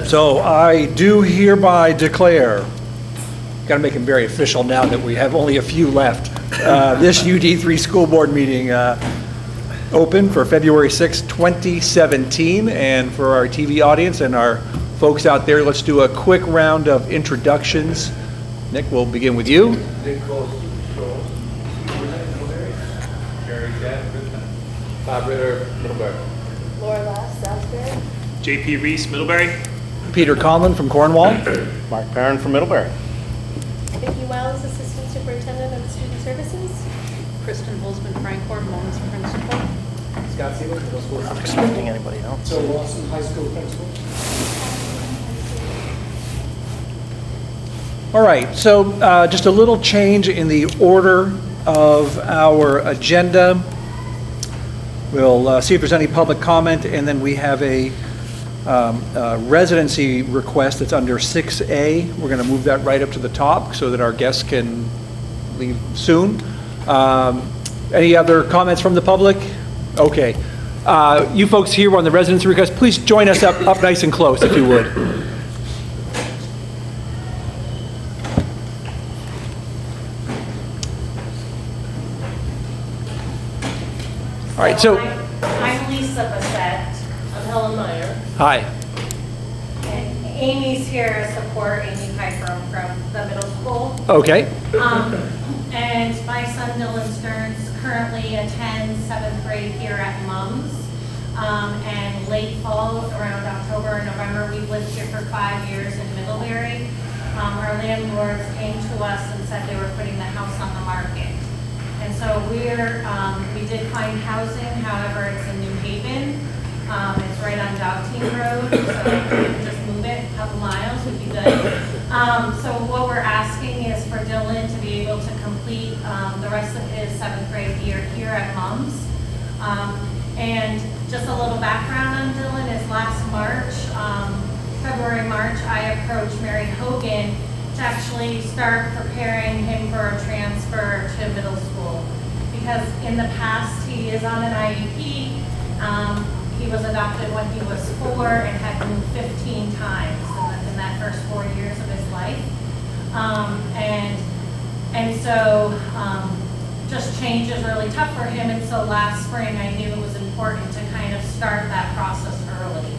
So I do hereby declare, got to make him very official now that we have only a few left, this UD3 school board meeting open for February 6, 2017. And for our TV audience and our folks out there, let's do a quick round of introductions. Nick, we'll begin with you. Nick Cole, Gary Jack, Bob Ritter, Middlebury. Laura Lass, Salisbury. J.P. Reese, Middlebury. Peter Conlon from Cornwall. Mark Perrin from Middlebury. Vicki Wells, Assistant Superintendent of Student Services. Kristen Holzman Frankfort, Mom's principal. Scott Seaman, middle school. Not expecting anybody else. Phil Lawson, high school principal. All right, so just a little change in the order of our agenda. We'll see if there's any public comment, and then we have a residency request that's under 6A. We're going to move that right up to the top so that our guests can leave soon. Any other comments from the public? Okay. You folks here on the residency request, please join us up nice and close if you would. All right, so. I'm Lisa Bassett. I'm Helen Meyer. Hi. And Amy's here to support Amy Piper from the middle school. Okay. And my son Dylan Stearns currently attends 7th grade here at Mums. And late fall, around October and November, we've lived here for 5 years in Middlebury. Our landlords came to us and said they were putting the house on the market. And so we did find housing, however, it's in New Haven. It's right on Dog Team Road, so if we could just move it a couple miles would be good. So what we're asking is for Dylan to be able to complete the rest of his 7th grade year here at Mums. And just a little background on Dylan is last March, February, March, I approached Mary Hogan to actually start preparing him for a transfer to middle school. Because in the past, he is on an IEP. He was adopted when he was 4 and had moved 15 times in that first 4 years of his life. And so just change is really tough for him. And so last spring, I knew it was important to kind of start that process early.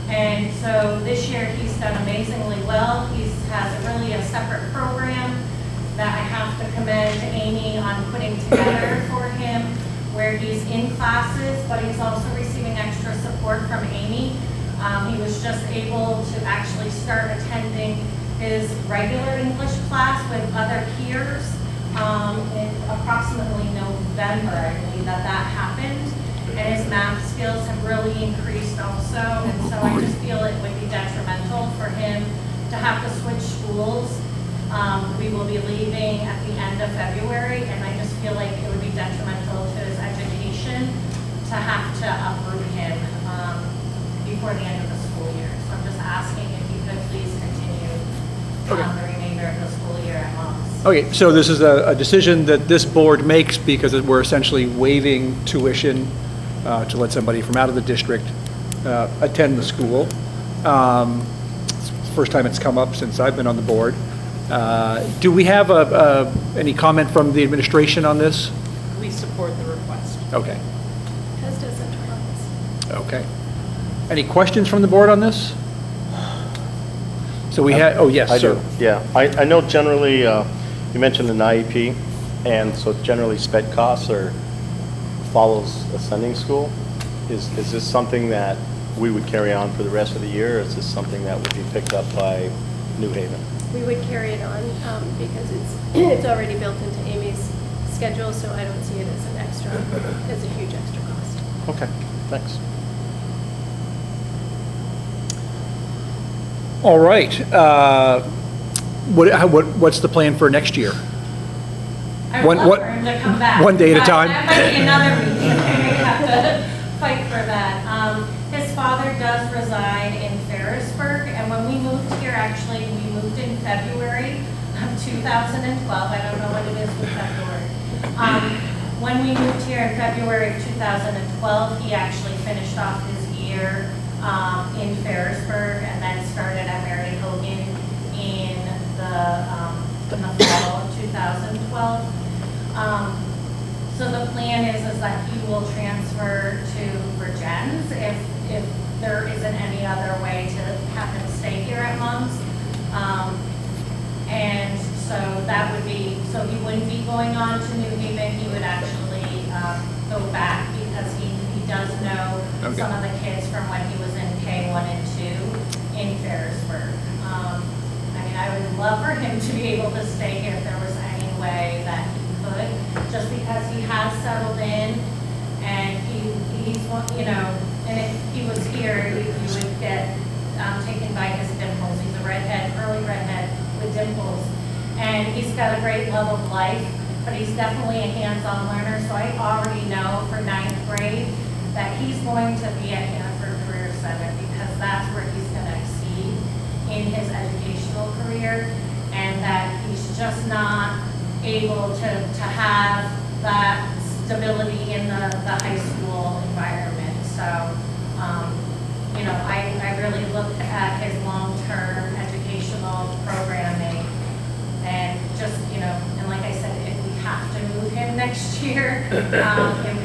And so this year he's done amazingly well. He has really a separate program that I have to commend Amy on putting together for him, where he's in classes, but he's also receiving extra support from Amy. He was just able to actually start attending his regular English class with other peers in approximately November, I believe that happened. And his math skills have really increased also, and so I just feel it would be detrimental for him to have to switch schools. We will be leaving at the end of February, and I just feel like it would be detrimental to his education to have to uproot him before the end of the school year. So I'm just asking if you could please continue the remainder of the school year at Mums. Okay, so this is a decision that this board makes because we're essentially waiving tuition to let somebody from out of the district attend the school. It's the first time it's come up since I've been on the board. Do we have any comment from the administration on this? We support the request. Okay. As does Central Office. Okay. Any questions from the board on this? So we had, oh yes, I sir. do, yeah. I know generally, you mentioned an IEP, and so generally sped costs follows ascending school. Is this something that we would carry on for the rest of the year, or is this something that would be picked up by New Haven? We would carry it on because it's already built into Amy's schedule, so I don't see it as as a huge extra cost. Okay, thanks. All right. What's the plan for next year? I would love for him to come back. One day at a time? That might be another meeting, we have to fight for that. His father does reside in Ferrisburg, and when we moved here, actually, we moved in February of 2012. I don't know what it is with February. When we moved here in February of 2012, he actually finished off his year in Ferrisburg, and then started at Mary Hogan in the fall of 2012. So the plan is that he will transfer to Virgins if there isn't any other way to have him stay here at Mums. And so that would be, so he wouldn't be going on to New Haven, he would actually go back because he does know Okay. some of the kids from when he was in K1 and 2 in Ferrisburg. I mean, I would love for him to be able to stay here if there was any way that he could, just because he has settled in and he's, you know, and if he was here, he would get taken by his dimples. He's a redhead, early redhead with dimples. And he's got a great love of life, but he's definitely a hands-on learner. So I already know for 9th grade that he's going to be at Hannaford Career Center because that's where he's going to exceed in his educational career, and that he's just not able to have that stability in the high school environment. So, you know, I really looked at his long-term educational programming and just, you know, and like I said, if we have to move him next year, it would definitely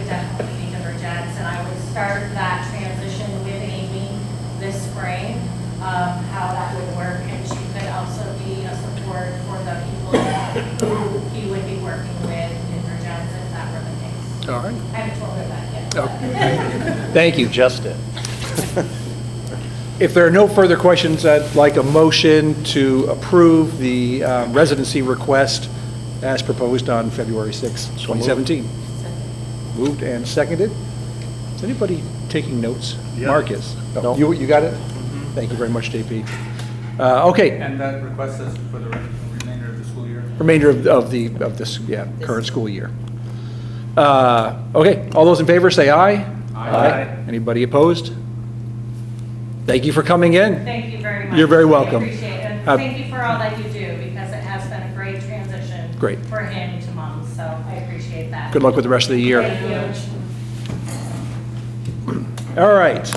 be to Virgins, and I would start that transition with Amy this spring, how that would work, and she could also be a support for the people who he would be working with in Virgins if that were the case. All right. I haven't told her that yet. Okay. Thank you. Just it. If there are no further questions, I'd like a motion to approve the residency request as proposed on February 6, 2017. Moved and seconded. Is anybody taking notes? Yeah. Mark is. Oh, No. You got it? Thank you very much, JP. Okay, And that request is for the remainder of the school year? remainder of this, yeah, current school year. Okay, all those in favor, say aye. Aye. Anybody opposed? Thank you for coming in. Thank you very much. You're very welcome. I appreciate it, and Uh, thank you for all that you do, because it has been a great transition. Great. For him to Mums, so I appreciate that. Good luck with the rest of the year. Thank you. All right.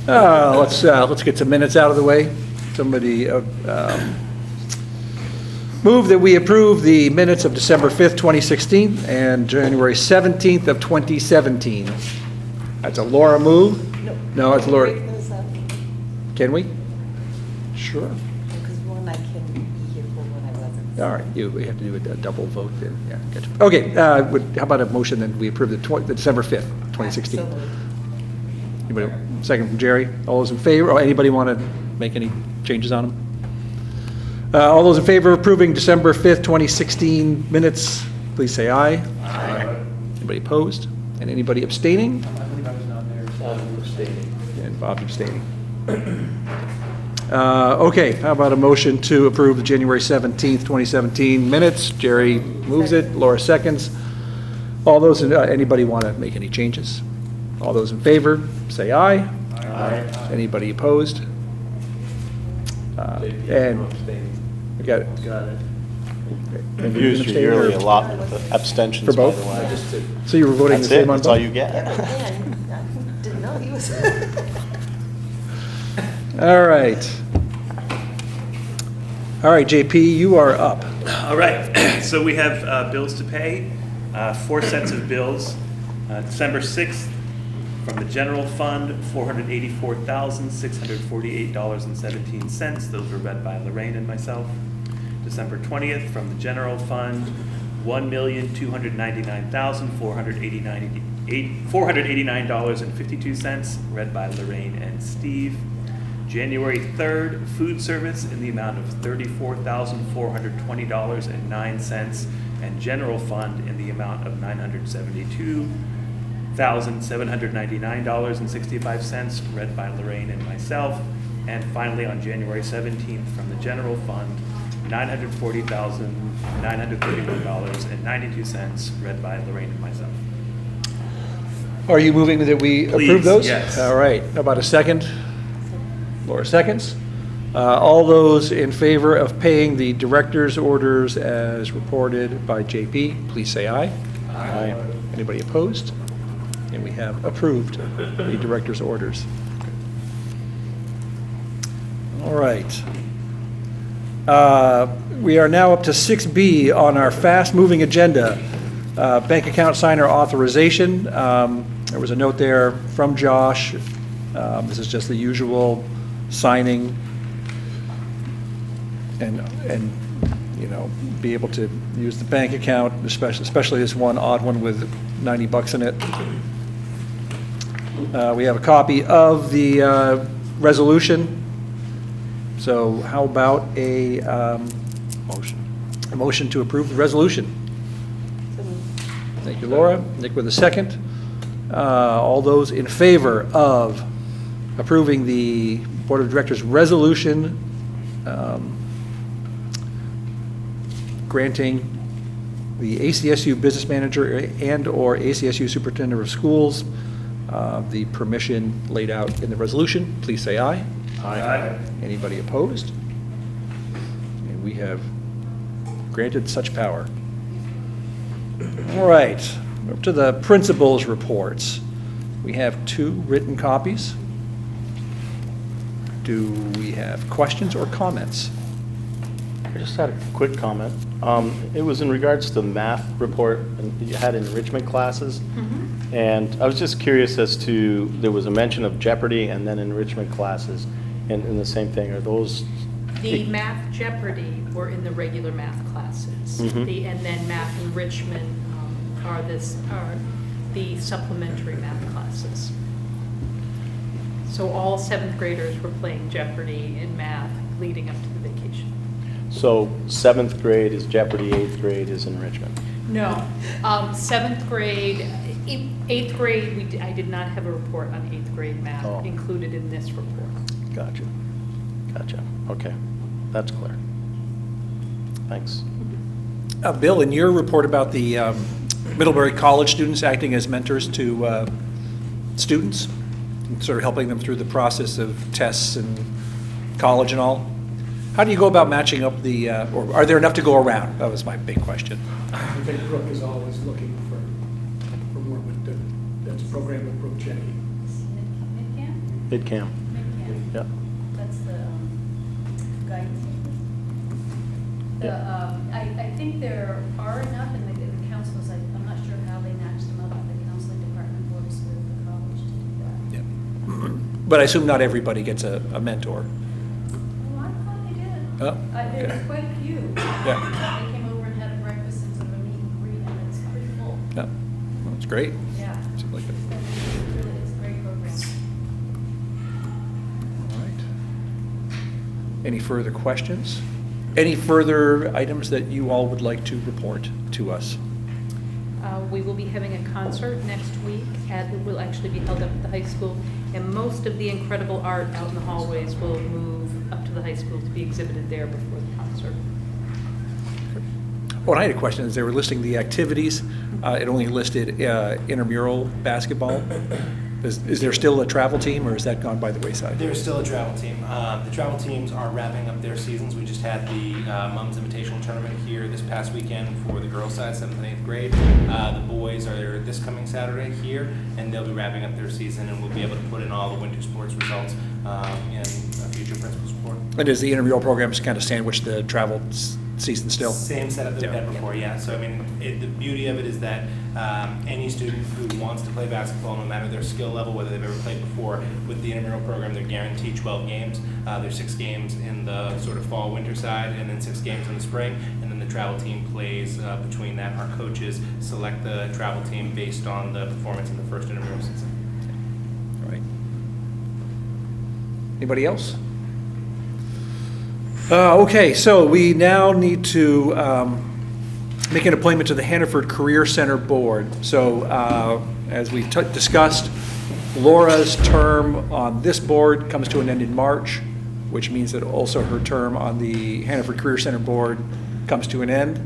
Let's get some minutes out of the way. Somebody move that we approve the minutes of December 5th, 2016, and January 17th of 2017. That's a Laura move? No, it's Laura. Break those up, Can we? Sure. because one I can be here for when I wasn't. All right, we have to do a double vote then. Yeah, gotcha. Okay, how about a motion that we approve the December 5th, 2016? So moved. Anybody, second from Jerry. All those in favor, or anybody want to make any changes on them? All those in favor of approving December 5th, 2016 minutes, please say aye. Aye. Anybody opposed? And anybody abstaining? I believe I was not there. And Bob's abstaining. Okay, how about a motion to approve the January 17th, 2017 minutes? Jerry moves it, Laura seconds. All those, anybody want to make any changes? All those in favor, say aye. Aye. Anybody opposed? And we got it. Got it. And You've used your abstain or- yearly allotment of abstentions, For by both? the way. So you were voting the That's it, same on that's all both? you get. Yeah, but then, I didn't know he was. All right. All right, JP, you are up. All right, so we have bills to pay, 4 sets of bills. December 6th, from the general fund, $484,648.17. Those were read by Lorraine and myself. December 20th, from the general fund, $1,299,489.52, read by Lorraine and Steve. January 3rd, food service in the amount of $34,420.09, and general fund in the amount of $972,799.65, read by Lorraine and myself. And finally, on January 17th, from the general fund, $940,931.92, read by Lorraine and myself. Are you moving that we approve Please, those? yes. All right, how about a second? Laura seconds. All those in favor of paying the director's orders as reported by JP, please say aye. Aye. Anybody opposed? And we have approved the director's orders. All right. We are now up to 6B on our fast-moving agenda, bank account signer authorization. There was a note there from Josh. This is just the usual signing and you know, be able to use the bank account, especially this one odd one with $90 in it. We have a copy of the resolution. So how about a motion to approve the resolution? Thank you, Laura. Nick with a second. All those in favor of approving the Board of Directors resolution granting the ACSU business manager and/or ACSU superintendent of schools the permission laid out in the resolution, please say aye. Aye. Anybody opposed? And we have granted such power. All right, up to the principals' reports. We have 2 written copies. Do we have questions or comments? I just had a quick comment. It was in regards to the math report you had enrichment classes. And I was just curious as to, there was a mention of Jeopardy and then enrichment classes in the same thing. Are those? The math Jeopardy were in the regular math classes. Mhm. And then math enrichment are the supplementary math classes. So all 7th graders were playing Jeopardy in math leading up to the vacation. So 7th grade is Jeopardy, 8th grade is enrichment. No, 7th grade, 8th grade, I did not have a report on 8th grade math Oh. included in this report. Gotcha. Okay, that's clear. Thanks. Bill, in your report about the Middlebury College students acting as mentors to students, sort of helping them through the process of tests and college and all, how do you go about matching up the, or are there enough to go around? That was my big question. I think Brooke is always looking for more, but that's a program with Brooke Jenny. Mid-camp? Mid-cam. Mid-camp. Yeah. That's the guidance. I think there are enough, and the counselors, I'm not sure how they match them up, but the counseling department works with the college to do that. Yeah. But I assume not everybody gets a mentor. Oh, I thought they did. Oh, There okay. was quite a few. Yeah. They came over and had a breakfast and sort of a meet and greet, and it's pretty full. Yeah, well, that's great. Yeah. Seems like it. It's a great program. All right. Any further questions? Any further items that you all would like to report to us? We will be having a concert next week. It will actually be held up at the high school, and most of the incredible art out in the hallways will move up to the high school to be exhibited there before the concert. Oh, and I had a question. As they were listing the activities, it only listed intramural basketball. Is there still a travel team, or has that gone by the wayside? There's still a travel team. The travel teams are wrapping up their seasons. We just had the Mums Invitational Tournament here this past weekend for the girls' side, 7th and 8th grade. The boys are this coming Saturday here, and they'll be wrapping up their season, and we'll be able to put in all the winter sports results in a future principal's report. And does the intramural program kind of sandwich the travel season still? Same setup that we Yeah. had before, yeah. So, I mean, the beauty of it is that any student who wants to play basketball, no matter their skill level, whether they've ever played before, with the intramural program, they're guaranteed 12 games. There's 6 games in the sort of fall, winter side, and then 6 games in the spring. And then the travel team plays between that. Our coaches select the travel team based on the performance in the first intramural season. All right. Anybody else? Okay, so we now need to make an appointment to the Hannaford Career Center Board. So as we discussed, Laura's term on this board comes to an end in March, which means that also her term on the Hannaford Career Center Board comes to an end.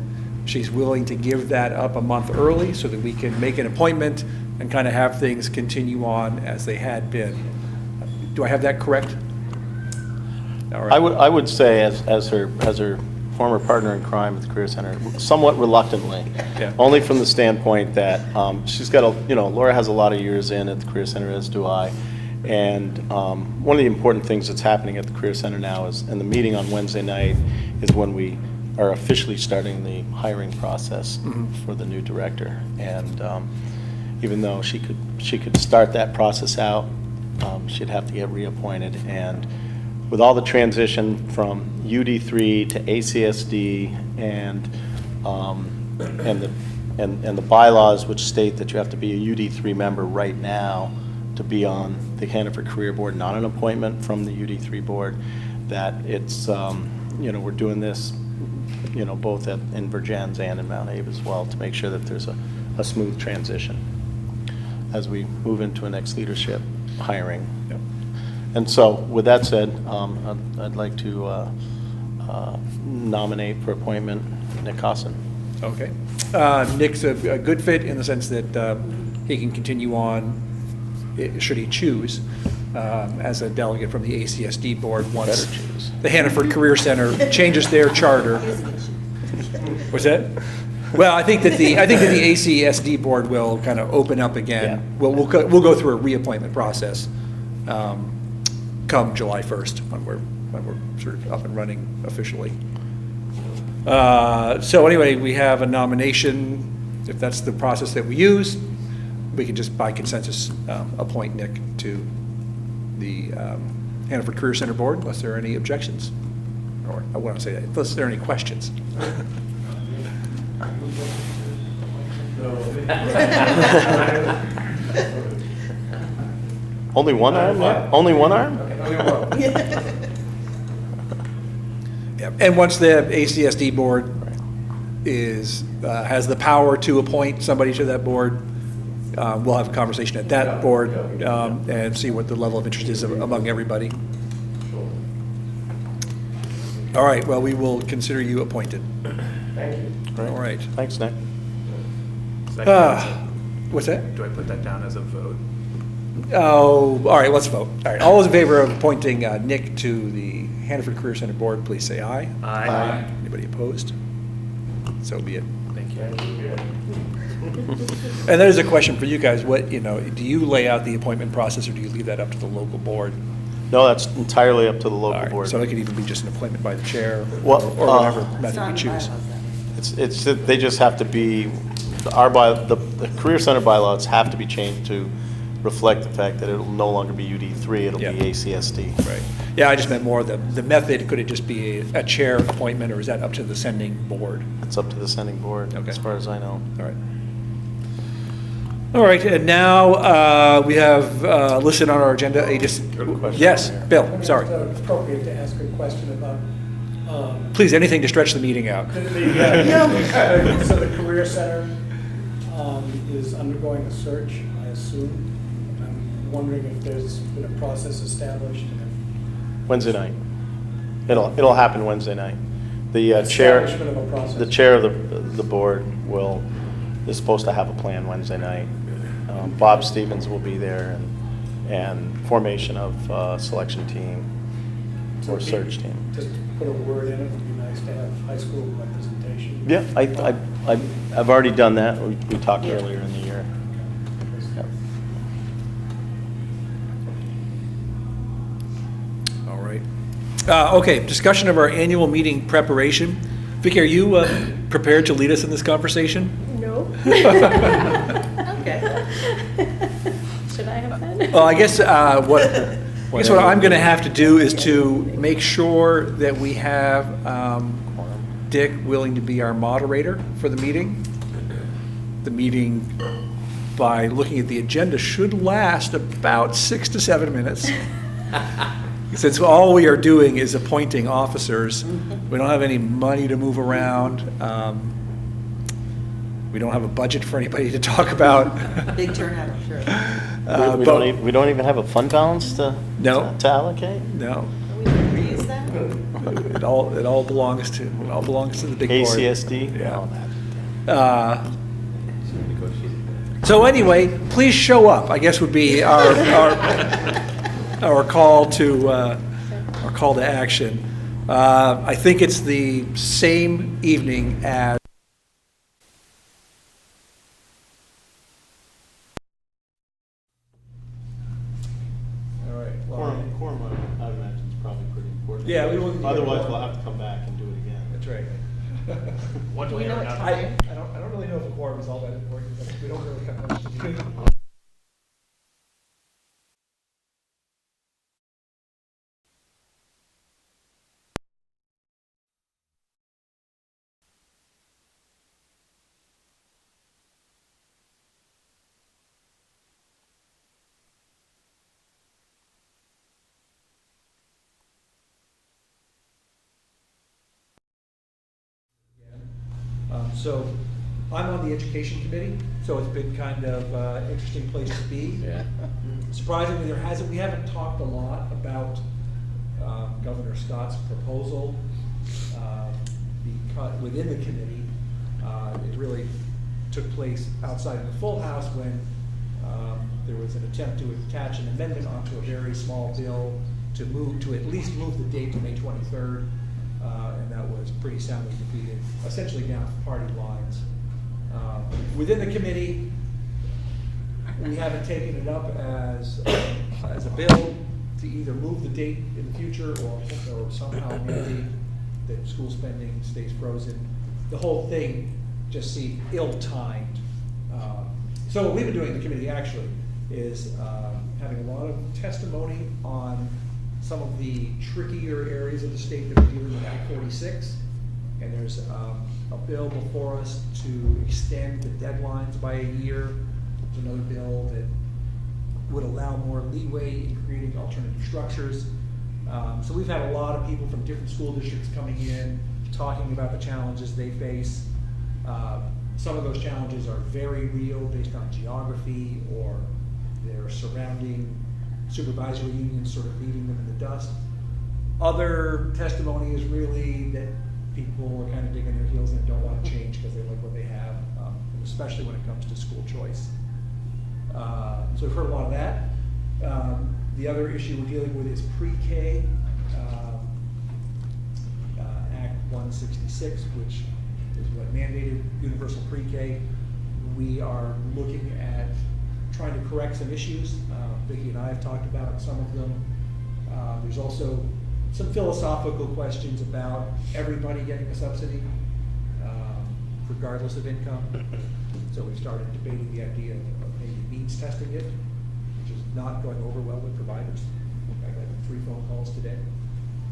She's willing to give that up a month early so that we can make an appointment and kind of have things continue on as they had been. Do I have that correct? All right. I would say as her former partner in crime at the Career Center, somewhat reluctantly. Yeah. Only from the standpoint that she's got Laura has a lot of years in at the Career Center, as do I. And one of the important things that's happening at the Career Center now is, and the meeting on Wednesday night is when we are officially starting the hiring process for the new director. And even though she could start that process out, she'd have to get reappointed. And with all the transition from UD3 to ACSD and the bylaws which state that you have to be a UD3 member right now to be on the Hannaford Career Board, not an appointment from the UD3 board, that it's, we're doing this, both in Virgins and in Mount Abe as well, to make sure that there's a smooth transition as we move into a next leadership hiring. Yep. And so, with that said, I'd like to nominate for appointment Nick Cosson. Okay. Nick's a good fit in the sense that he can continue on, should he choose, as a delegate from the ACSD board once Better choose. the Hannaford Career Center changes their charter. What's that? Well, I think that the ACSD board will kind of open up again. Yeah. We'll go through a reappointment process come July 1st when we're sort of up and running officially. So anyway, we have a nomination. If that's the process that we use, we can just by consensus appoint Nick to the Hannaford Career Center board unless there are any objections. Or I want to say that, unless there are any questions. Only one arm? Yeah. Only one arm? Yeah. And once the ACSD board has the power to appoint somebody to that board, we'll have a conversation at that board and see what the level of interest is among everybody. All right, well, we will consider you appointed. Thank you. Great. All right. Thanks, Nick. What's that? Do I put that down as a vote? Oh, all right, let's vote. All right, all those in favor of appointing Nick to the Hannaford Career Center board, please say aye. Aye. Anybody opposed? So be it. Thank you. And there's a question for you guys. What, do you lay out the appointment process or do you leave that up to the local board? No, that's entirely up to the All local right, board. so it could even be just an appointment by the chair Well, or whatever It's method not we in choose. bylaws, then. It's that they just have to be, the Career Center bylaws have to be changed to reflect the fact that it'll no longer be UD3, it'll Yeah. be ACSD. Right. Yeah, I just meant more the method. Could it just be a chair appointment or is that up to the sending board? It's up to the sending board, Okay. as far as I know. All right. All right, and now we have listed on our agenda a question yes, over here. Bill, sorry. It's appropriate to ask a question about, Please, anything to stretch the meeting out. so the Career Center is undergoing a search, I assume. I'm wondering if there's been a process established. Wednesday night. It'll happen Wednesday night. The chair, Establishment of a process. the chair of the board is supposed to have a plan Wednesday night. Bob Stevens will be there and formation of selection team or search team. Just to put a word in it, would be nice to have high school representation. Yeah, I've already done that. We talked earlier in the year. Yep. All right. Okay, discussion of our annual meeting preparation. Vicky, are you prepared to lead us in this conversation? No. Okay. Should I have been? Well, I guess what I'm going to have to do is to make sure that we have Dick willing to be our moderator for the meeting. The meeting, by looking at the agenda, should last about 6 to 7 minutes. Since all we are doing is appointing officers, we don't have any money to move around. We don't have a budget for anybody to talk about. Big turnout, I'm sure. We don't even have a fund balance to allocate? No, Are we going to reuse that? it all belongs to the big board. ACSD? Yeah. Oh, that. So anyway, please show up, I guess would be our call to action. I think it's the same evening as all right. Quorum, I imagine, is probably pretty important. Yeah, we will- Otherwise, we'll have to come back and do it again. That's right. One Do we way know or what another. time? I don't really know if a quorum is all that important, but we don't really have much to do. So I'm on the education committee, so it's been kind of an interesting place to be. Yeah. Surprisingly, we haven't talked a lot about Governor Scott's proposal because within the committee. It really took place outside of the full house when there was an attempt to attach an amendment onto a very small bill to at least move the date to May 23rd. And that was pretty soundly defeated, essentially down party lines. Within the committee, we haven't taken it up as a bill to either move the date in the future or somehow mandate that school spending stays frozen. The whole thing just seemed ill-timed. So what we've been doing in the committee actually is having a lot of testimony on some of the trickier areas of the state that are dealing with Act 46. And there's a bill before us to extend the deadlines by a year. There's another bill that would allow more leeway in creating alternative structures. So we've had a lot of people from different school districts coming in, talking about the challenges they face. Some of those challenges are very real based on geography or their surrounding supervisory unions sort of leaving them in the dust. Other testimony is really that people are kind of digging their heels in and don't want to change because they like what they have, especially when it comes to school choice. So we've heard a lot of that. The other issue we're dealing with is pre-K, Act 166, which is what mandated universal pre-K. We are looking at trying to correct some issues. Vicki and I have talked about some of them. There's also some philosophical questions about everybody getting a subsidy, regardless of income. So we started debating the idea of maybe means testing it, which is not going over well with providers. I got 3 phone calls today.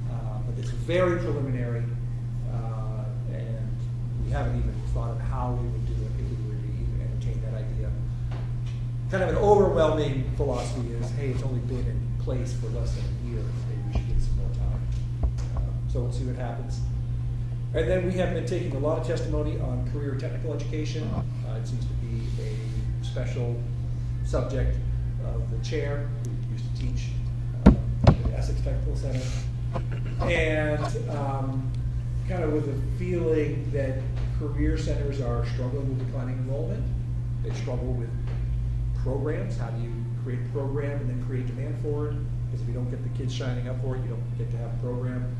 But it's very preliminary, and we haven't even thought of how we would do it if we were to even entertain that idea. Kind of an overwhelming philosophy is, hey, it's only been in place for less than a year, maybe we should get some more time. So we'll see what happens. And then we have been taking a lot of testimony on career technical education. It seems to be a special subject of the chair, who used to teach at the Essex Technical Center. And kind of with a feeling that career centers are struggling with declining enrollment. They struggle with programs. How do you create a program and then create demand for it? Because if you don't get the kids shining up for it, you don't get to have a program.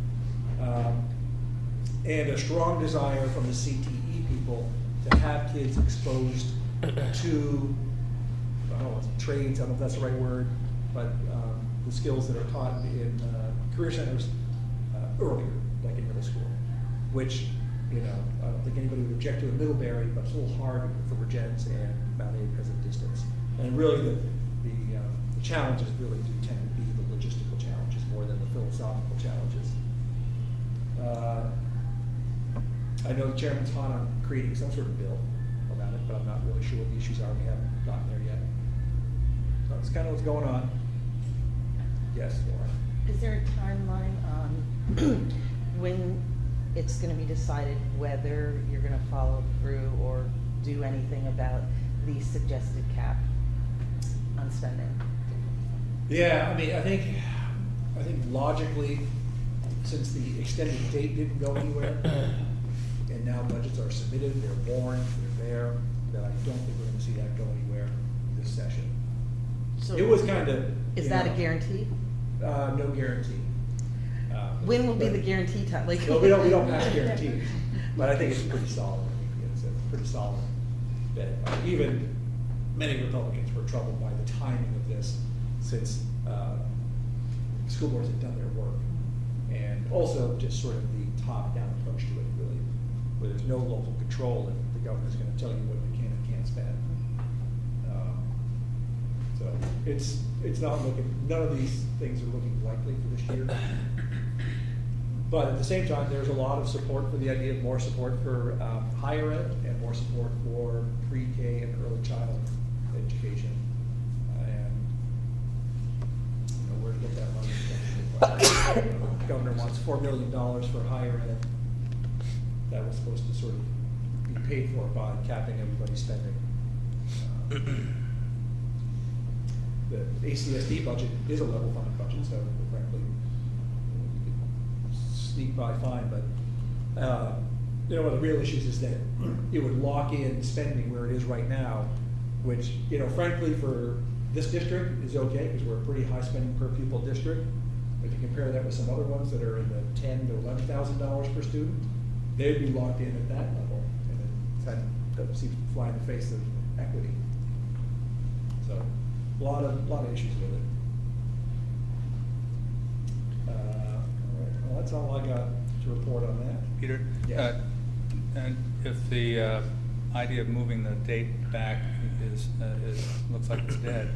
And a strong desire from the CTE people to have kids exposed to, I don't know, trades, I don't know if that's the right word, but the skills that are taught in career centers earlier, like in middle school, which, you know, I don't think anybody would object to in Middlebury, but it's a little hard for Virgins and Mount A because of distance. And really the challenges really do tend to be the logistical challenges more than the philosophical challenges. I know the chairman's hot on creating some sort of bill around it, but I'm not really sure what the issues are. We haven't gotten there yet. So that's kind of what's going on. Yes, Laura. Is there a timeline on when it's going to be decided whether you're going to follow through or do anything about the suggested cap on spending? Yeah, I mean, I think logically, since the extended date didn't go anywhere, and now budgets are submitted, they're warned, they're there, that I don't think we're gonna see that go anywhere this session. So It was kind of. Is that a guarantee? No guarantee. When will be the guarantee time? Like. Well, we don't have guarantees, but I think it's pretty solid. It's a pretty solid bet. Even many Republicans were troubled by the timing of this, since school boards have done their work. And also just sort of the top-down approach to it, really, where there's no local control and the governor's gonna tell you what you can and can't spend. So it's not looking, none of these things are looking likely for this year. But at the same time, there's a lot of support for the idea of more support for higher ed and more support for pre-K and early child education. And, you know, where to get that money from. The governor wants $4 million for higher ed. That was supposed to sort of be paid for by capping everybody's spending. The ACSD budget is a level funded budget, so frankly, you could sneak by fine, but, you know, one of the real issues is that it would lock in spending where it is right now, which, you know, frankly, for this district is okay, because we're a pretty high spending per pupil district. If you compare that with some other ones that are in the $10,000 to $11,000 per student, they'd be locked in at that level, and that seems to fly in the face of equity. So, a lot of issues with it. All right. Well, that's all I got to report on that. Peter? Yes. And if the idea of moving the date back looks like it's dead,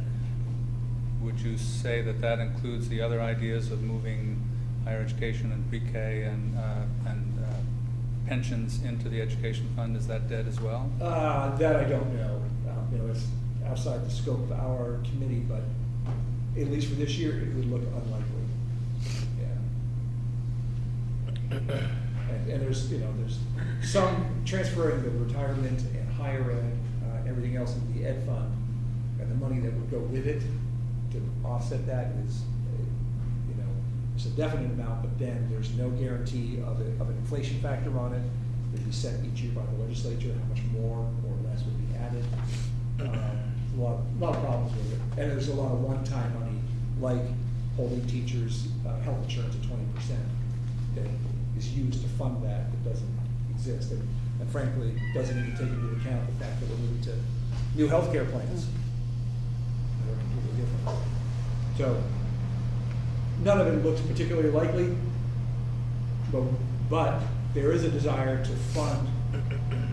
would you say that that includes the other ideas of moving higher education and pre-K and pensions into the education fund? Is that dead as well? That I don't know. You know, it's outside the scope of our committee, but at least for this year, it would look unlikely. Yeah. And there's, you know, there's some transferring the retirement and higher ed, everything else into the ed fund, and the money that would go with it to offset that is, you know, it's a definite amount, but then there's no guarantee of an inflation factor on it. It'd be set each year by the legislature, how much more or less would be added. A lot of problems with it. And there's a lot of one-time money, like holding teachers' health insurance at 20%, that is used to fund that doesn't exist. And frankly, doesn't even take into account the fact that we're moving to new healthcare plans. They're completely different. So, none of it looks particularly likely, but there is a desire to fund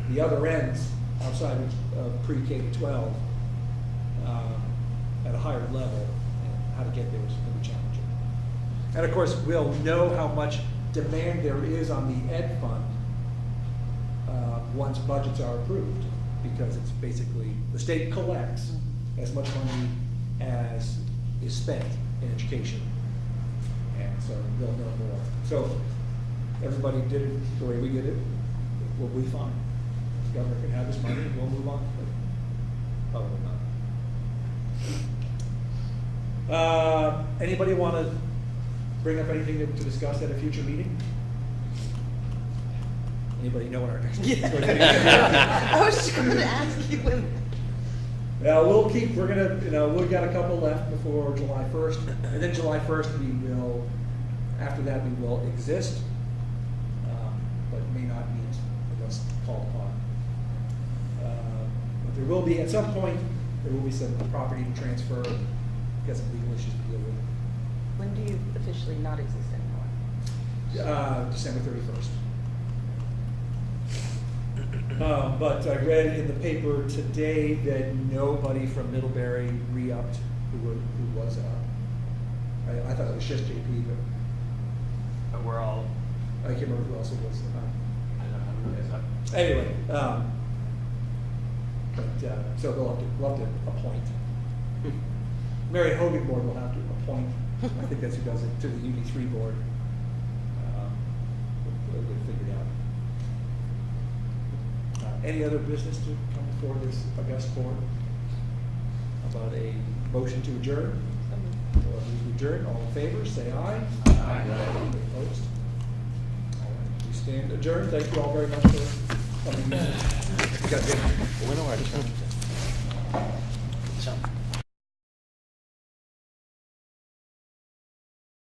the other ends outside of pre-K to 12 at a higher level, and how to get there is going to be challenging. And of course, we'll know how much demand there is on the ed fund once budgets are approved, because it's basically, the state collects as much money as is spent in education, and so they'll know more. So everybody did it the way we did it, we'll be fine. The governor can have his money, and we'll move on. But probably not. Anybody want to bring up anything to discuss at a future meeting? Anybody know what our next meeting is going to be? I was just going to ask you when. Yeah, we're gonna, you know, we've got a couple left before July 1st, and then July 1st after that we will exist, but may not meet unless called upon. But there will be, at some point, there will be some property to transfer, got some legal issues to deal with. When do you officially not exist anymore? December 31st. But I read in the paper today that nobody from Middlebury re-upped who was up. I thought it was just JP, But we're all, but I can't remember who else it was. I don't know who it is. Anyway, so they'll have to appoint. Mary Hogan board will have to appoint. I think that's who does it, to the UD3 board. We'll figure it out. Any other business to come before this august board? About a motion to adjourn? Or move to adjourn, all in favor, say aye. Aye. Any opposed? All right, we stand adjourned. Thank you all very much for coming. When are our terms?